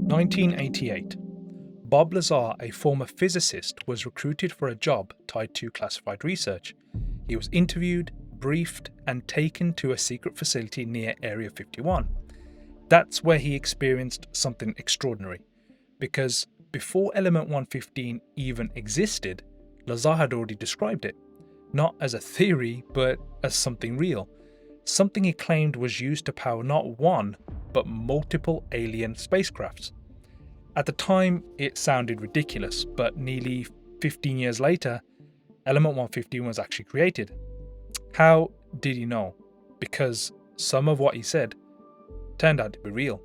1988. Bob Lazar, a former physicist, was recruited for a job tied to classified research. He was interviewed, briefed, and taken to a secret facility near Area 51. That's where he experienced something extraordinary, because before Element 115 even existed, Lazar had already described it, not as a theory, but as something real, something he claimed was used to power not one, but multiple alien spacecrafts. At the time, it sounded ridiculous, but nearly 15 years later, Element 115 was actually created. How did he know? Because some of what he said turned out to be real.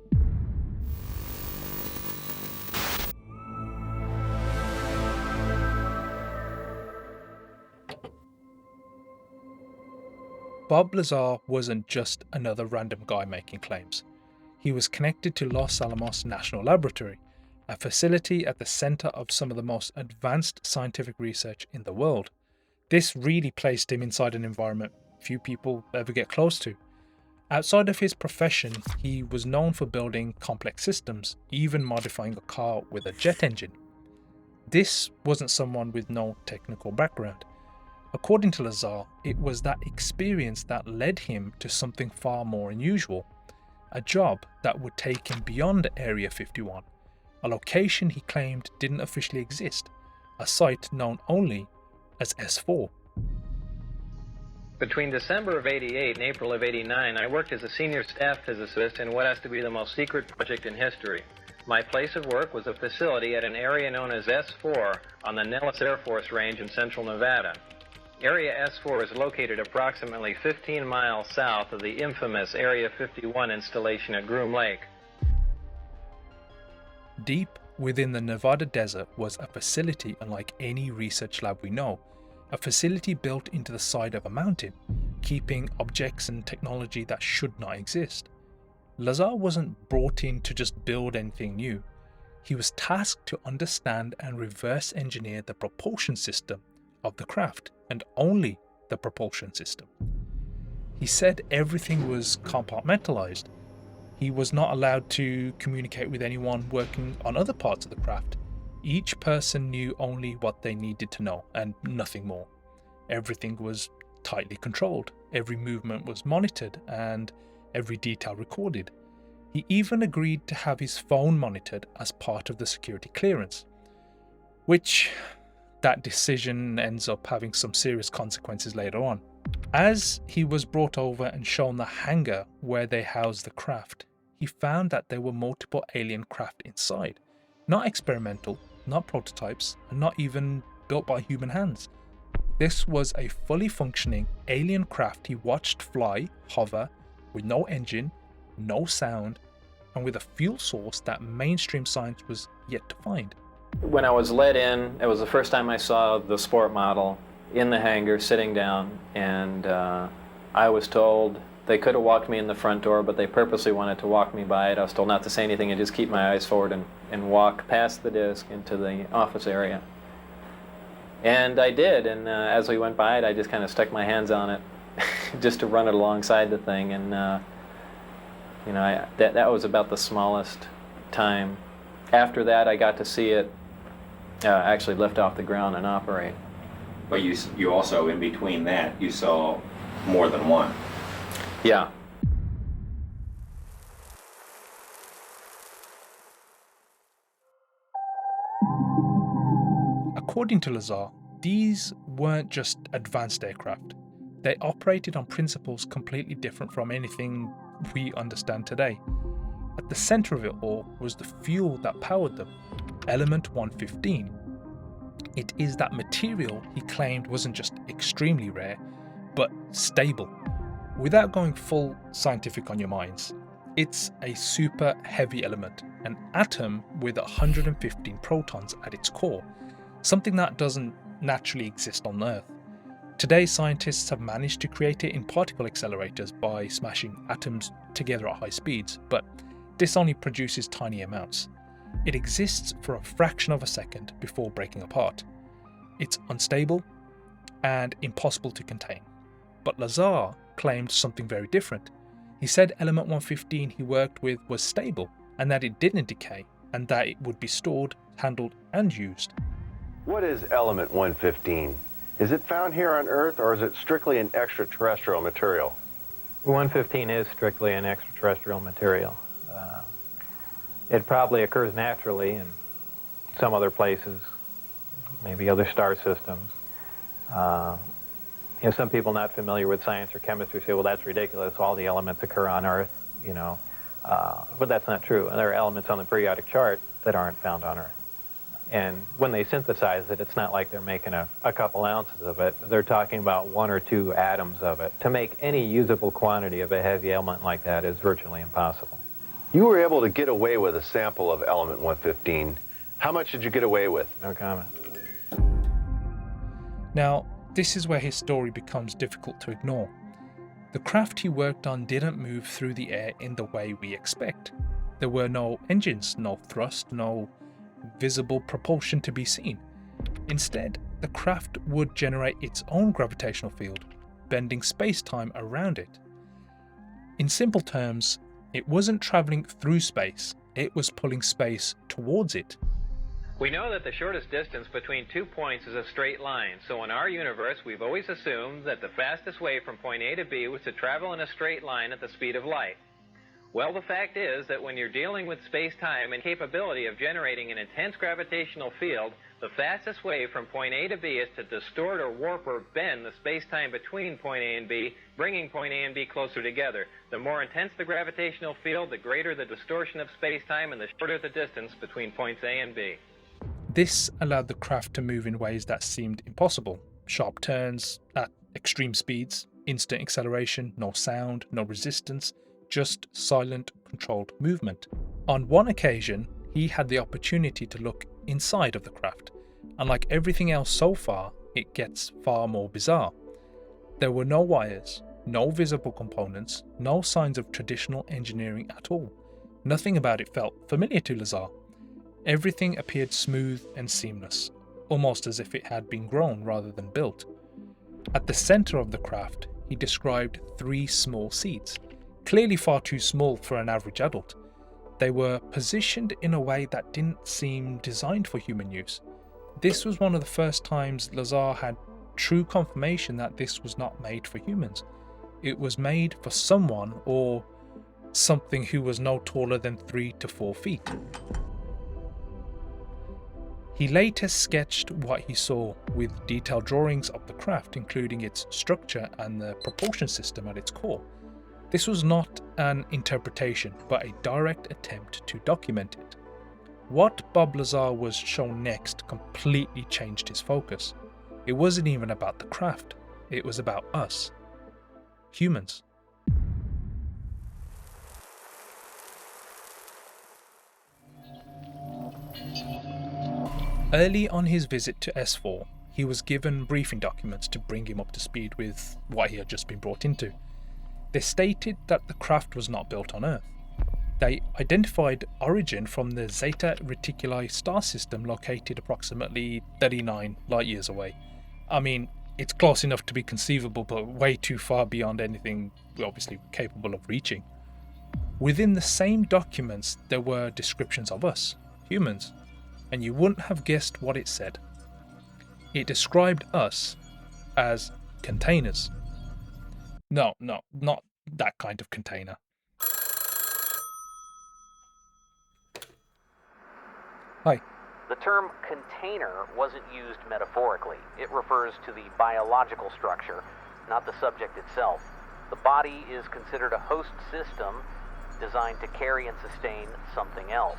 Bob Lazar wasn't just another random guy making claims. He was connected to Los Alamos National Laboratory, a facility at the center of some of the most advanced scientific research in the world. This really placed him inside an environment few people ever get close to. Outside of his profession, he was known for building complex systems, even modifying a car with a jet engine. This wasn't someone with no technical background. According to Lazar, it was that experience that led him to something far more unusual, a job that would take him beyond Area 51, a location he claimed didn't officially exist, a site known only as S4. Between December of '88 and April of '89, I worked as a senior staff physicist in what has to be the most secret project in history. My place of work was a facility at an area known as S4 on the Nellis Air Force Range in central Nevada. Area S4 is located approximately 15 miles south of the infamous Area 51 installation at Groom Lake. Deep within the Nevada desert was a facility unlike any research lab we know, a facility built into the side of a mountain, keeping objects and technology that should not exist. Lazar wasn't brought in to just build anything new. He was tasked to understand and reverse engineer the propulsion system of the craft, and only the propulsion system. He said everything was compartmentalized. He was not allowed to communicate with anyone working on other parts of the craft. Each person knew only what they needed to know and nothing more. Everything was tightly controlled. Every movement was monitored and every detail recorded. He even agreed to have his phone monitored as part of the security clearance, which that decision ends up having some serious consequences later on. As he was brought over and shown the hangar where they housed the craft, he found that there were multiple alien craft inside. Not experimental, not prototypes, and not even built by human hands. This was a fully functioning alien craft he watched fly, hover, with no engine, no sound, and with a fuel source that mainstream science was yet to find. When I was let in, it was the first time I saw the sport model in the hangar sitting down, and I was told they could have walked me in the front door, but they purposely wanted to walk me by it. I was told not to say anything and just keep my eyes forward and walk past the disc into the office area. And I did, and as we went by it, I just kind of stuck my hands on it just to run it alongside the thing, and that was about the smallest time. After that, I got to see it actually lift off the ground and operate. But you also, in between that, you saw more than one. Yeah. According to Lazar, these weren't just advanced aircraft. They operated on principles completely different from anything we understand today. At the center of it all was the fuel that powered them, Element 115. It is that material he claimed wasn't just extremely rare, but stable. Without going full scientific on your minds, it's a super heavy element, an atom with 115 protons at its core, something that doesn't naturally exist on Earth. Today, scientists have managed to create it in particle accelerators by smashing atoms together at high speeds, but this only produces tiny amounts. It exists for a fraction of a second before breaking apart. It's unstable and impossible to contain. But Lazar claimed something very different. He said Element 115 he worked with was stable and that it didn't decay, and that it would be stored, handled, and used. What is element 115? Is it found here on Earth, or is it strictly an extraterrestrial material? 115 is strictly an extraterrestrial material. It probably occurs naturally in some other places, maybe other star systems. Some people not familiar with science or chemistry say, well, that's ridiculous, all the elements occur on Earth, but that's not true. And there are elements on the periodic chart that aren't found on Earth. And when they synthesize it, it's not like they're making a couple ounces of it. They're talking about 1 or 2 atoms of it. To make any usable quantity of a heavy element like that is virtually impossible. You were able to get away with a sample of element 115. How much did you get away with? No comment. Now, this is where his story becomes difficult to ignore. The craft he worked on didn't move through the air in the way we expect. There were no engines, no thrust, no visible propulsion to be seen. Instead, the craft would generate its own gravitational field, bending space-time around it. In simple terms, it wasn't traveling through space, it was pulling space towards it. We know that the shortest distance between 2 points is a straight line, so in our universe we've always assumed that the fastest way from point A to B was to travel in a straight line at the speed of light. Well, the fact is that when you're dealing with space-time and capability of generating an intense gravitational field, the fastest way from point A to B is to distort or warp or bend the space-time between point A and B, bringing point A and B closer together. The more intense the gravitational field, the greater the distortion of space-time and the shorter the distance between points A and B. This allowed the craft to move in ways that seemed impossible. Sharp turns at extreme speeds, instant acceleration, no sound, no resistance, just silent, controlled movement. On one occasion, he had the opportunity to look inside of the craft, and like everything else so far, it gets far more bizarre. There were no wires, no visible components, no signs of traditional engineering at all. Nothing about it felt familiar to Lazar. Everything appeared smooth and seamless, almost as if it had been grown rather than built. At the center of the craft, he described 3 small seats, clearly far too small for an average adult. They were positioned in a way that didn't seem designed for human use. This was one of the first times Lazar had true confirmation that this was not made for humans. It was made for someone or something who was no taller than 3 to 4 feet. He later sketched what he saw with detailed drawings of the craft, including its structure and the propulsion system at its core. This was not an interpretation, but a direct attempt to document it. What Bob Lazar was shown next completely changed his focus. It wasn't even about the craft, it was about us, humans. Early on his visit to S4, he was given briefing documents to bring him up to speed with what he had just been brought into. They stated that the craft was not built on Earth. They identified origin from the Zeta Reticuli star system located approximately 39 light years away. I mean, it's close enough to be conceivable, but way too far beyond anything we're obviously capable of reaching. Within the same documents, there were descriptions of us, humans, and you wouldn't have guessed what it said. It described us as containers. No, not that kind of container. Hi. The term container wasn't used metaphorically. It refers to the biological structure, not the subject itself. The body is considered a host system designed to carry and sustain something else.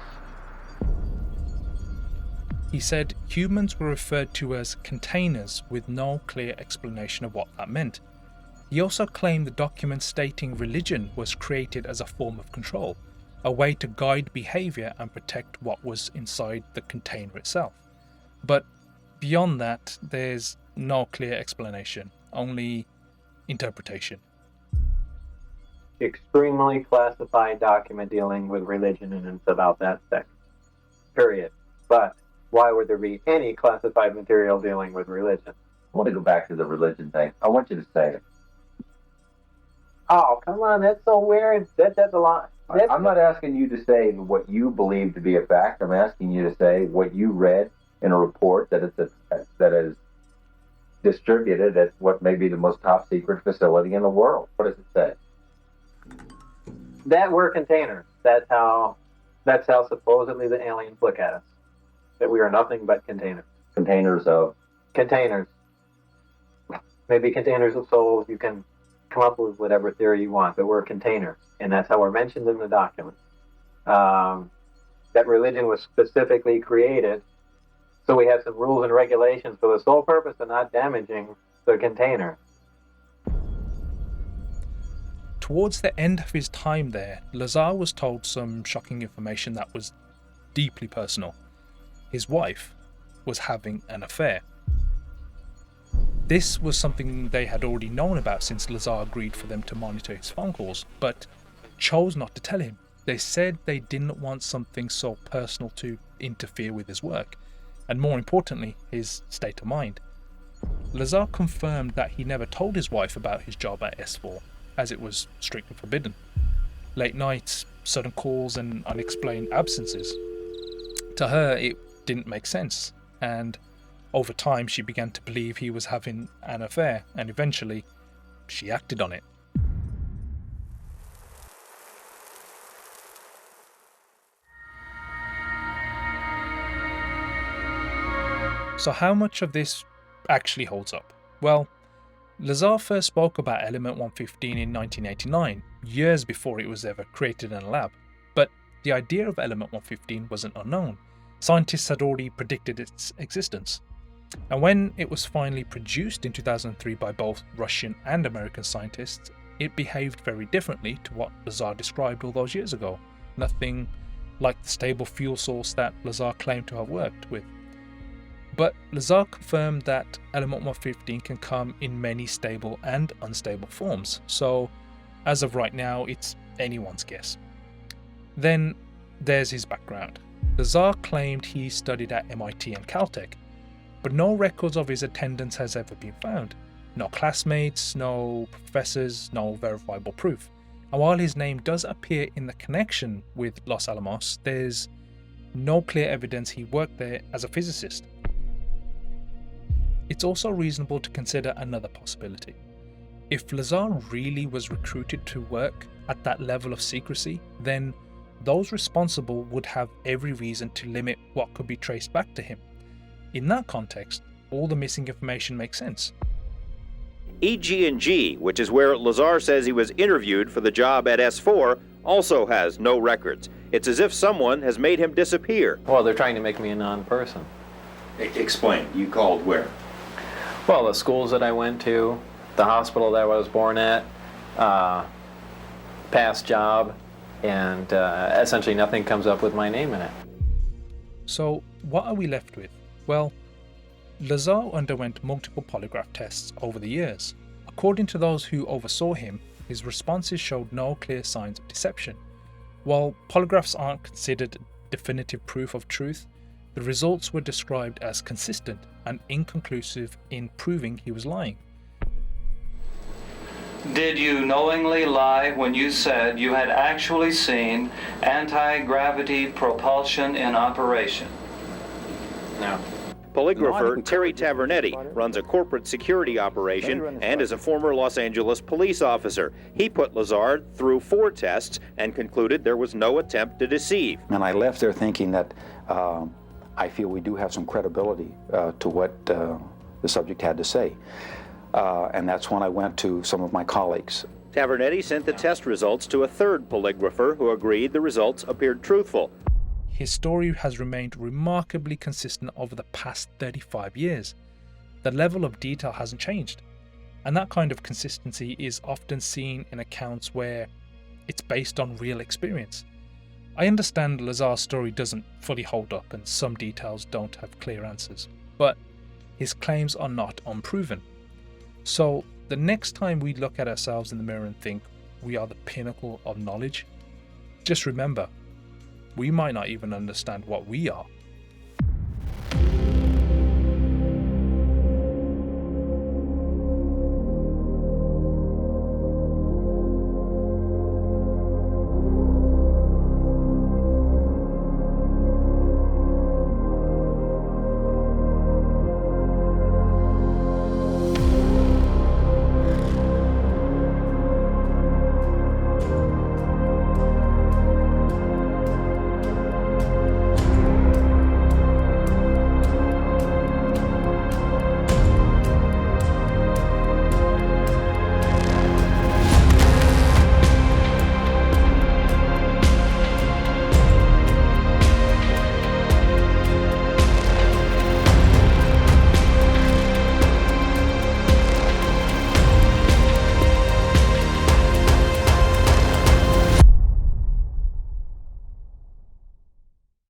He said humans were referred to as containers with no clear explanation of what that meant. He also claimed the document stating religion was created as a form of control, a way to guide behavior and protect what was inside the container itself. But beyond that, there's no clear explanation, only interpretation. Extremely classified document dealing with religion, and it's about that sect. Period. But why would there be any classified material dealing with religion? I want to go back to the religion thing. I want you to say it. Oh, come on, that's so weird. That's a lot. I'm not asking you to say what you believe to be a fact. I'm asking you to say what you read in a report that is distributed at what may be the most top secret facility in the world. What does it say? That we're containers. That's how supposedly the aliens look at us. That we are nothing but containers. Containers of Containers. Maybe containers of souls. You can come up with whatever theory you want, but we're containers, and that's how we're mentioned in the document. That religion was specifically created, so we have some rules and regulations for the sole purpose of not damaging the container. Towards the end of his time there, Lazar was told some shocking information that was deeply personal. His wife was having an affair. This was something they had already known about since Lazar agreed for them to monitor his phone calls, but chose not to tell him. They said they didn't want something so personal to interfere with his work, and more importantly, his state of mind. Lazar confirmed that he never told his wife about his job at S4, as it was strictly forbidden. Late nights, sudden calls, and unexplained absences. To her, it didn't make sense, and over time she began to believe he was having an affair, and eventually she acted on it. So how much of this actually holds up? Well, Lazar first spoke about element 115 in 1989, years before it was ever created in a lab. But the idea of element 115 wasn't unknown. Scientists had already predicted its existence. And when it was finally produced in 2003 by both Russian and American scientists, it behaved very differently to what Lazar described all those years ago. Nothing like the stable fuel source that Lazar claimed to have worked with. But Lazar confirmed that element 115 can come in many stable and unstable forms, so as of right now it's anyone's guess. Then there's his background. Lazar claimed he studied at MIT and Caltech, but no records of his attendance has ever been found. No classmates, no professors, no verifiable proof. And while his name does appear in the connection with Los Alamos, there's no clear evidence he worked there as a physicist. It's also reasonable to consider another possibility. If Lazar really was recruited to work at that level of secrecy, then those responsible would have every reason to limit what could be traced back to him. In that context, all the missing information makes sense. EG&G, which is where Lazar says he was interviewed for the job at S4, also has no records. It's as if someone has made him disappear. Well, they're trying to make me a non-person. Explain. You called where? Well, the schools that I went to, the hospital that I was born at, past job, and essentially nothing comes up with my name in it. So what are we left with? Well, Lazar underwent multiple polygraph tests over the years. According to those who oversaw him, his responses showed no clear signs of deception. While polygraphs aren't considered definitive proof of truth, the results were described as consistent and inconclusive in proving he was lying. Did you knowingly lie when you said you had actually seen anti-gravity propulsion in operation? No. Polygrapher Terry Tavernetti runs a corporate security operation and is a former Los Angeles police officer. He put Lazar through 4 tests and concluded there was no attempt to deceive. And I left there thinking that I feel we do have some credibility to what the subject had to say. And that's when I went to some of my colleagues. Tavernetti sent the test results to a 3rd polygrapher who agreed the results appeared truthful. His story has remained remarkably consistent over the past 35 years. The level of detail hasn't changed, and that kind of consistency is often seen in accounts where it's based on real experience. I understand Lazar's story doesn't fully hold up and some details don't have clear answers, but his claims are not unproven. So the next time we look at ourselves in the mirror and think we are the pinnacle of knowledge, just remember, we might not even understand what we are.